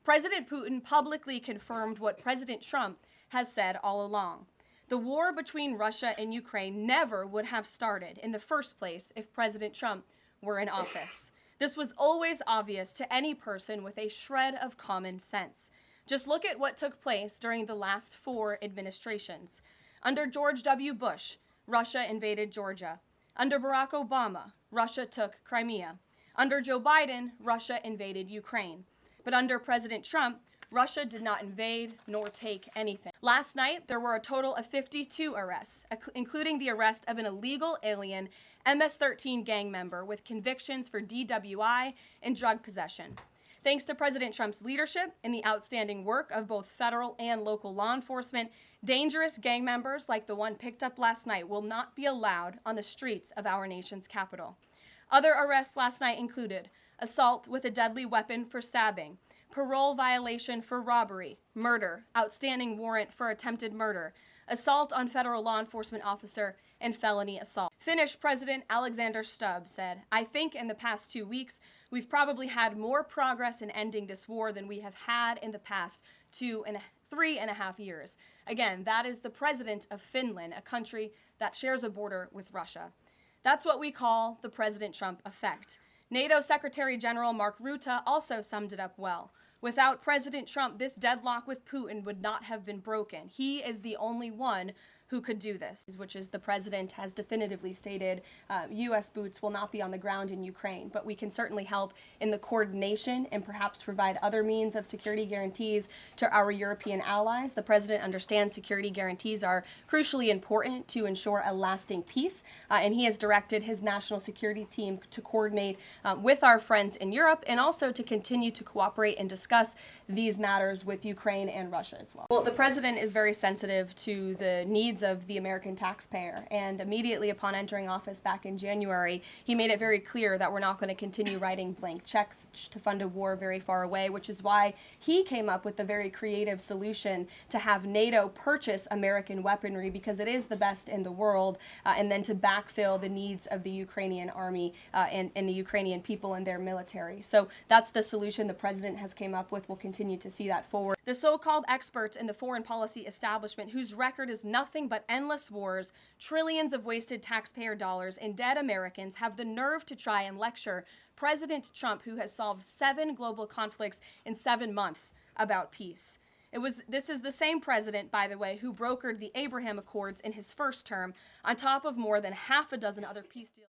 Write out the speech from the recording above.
President Putin publicly confirmed what President Trump has said all along. The war between Russia and Ukraine never would have started in the first place if President Trump were in office. This was always obvious to any person with a shred of common sense. Just look at what took place during the last 4 administrations. Under George W. Bush, Russia invaded Georgia. Under Barack Obama, Russia took Crimea. Under Joe Biden, Russia invaded Ukraine. But under President Trump, Russia did not invade nor take anything. Last night, there were a total of 52 arrests, including the arrest of an illegal alien MS-13 gang member with convictions for DWI and drug possession. Thanks to President Trump's leadership and the outstanding work of both federal and local law enforcement, dangerous gang members like the one picked up last night will not be allowed on the streets of our nation's capital. Other arrests last night included assault with a deadly weapon for stabbing, parole violation for robbery, murder, outstanding warrant for attempted murder, assault on federal law enforcement officer, and felony assault. Finnish President Alexander Stubb said, "I think in the past 2 weeks, we've probably had more progress in ending this war than we have had in the past 3.5 years. Again, that is the president of Finland, a country that shares a border with Russia. That's what we call the President Trump effect. NATO Secretary General Mark Rutte also summed it up well. Without President Trump, this deadlock with Putin would not have been broken. He is the only one who could do this, which is the president has definitively stated U.S. boots will not be on the ground in Ukraine, but we can certainly help in the coordination and perhaps provide other means of security guarantees to our European allies. The president understands security guarantees are crucially important to ensure a lasting peace, and he has directed his national security team to coordinate with our friends in Europe and also to continue to cooperate and discuss these matters with Ukraine and Russia as well. Well, the president is very sensitive to the needs of the American taxpayer, and immediately upon entering office back in January, he made it very clear that we're not going to continue writing blank checks to fund a war very far away, which is why he came up with the very creative solution to have NATO purchase American weaponry because it is the best in the world, and then to backfill the needs of the Ukrainian army and the Ukrainian people and their military. So that's the solution the president has came up with. We'll continue to see that forward. The so-called experts in the foreign policy establishment, whose record is nothing but endless wars, trillions of wasted taxpayer dollars, and dead Americans, have the nerve to try and lecture President Trump, who has solved 7 global conflicts in 7 months, about peace. This is the same president, by the way, who brokered the Abraham Accords in his first term, on top of more than half a dozen other peace deals.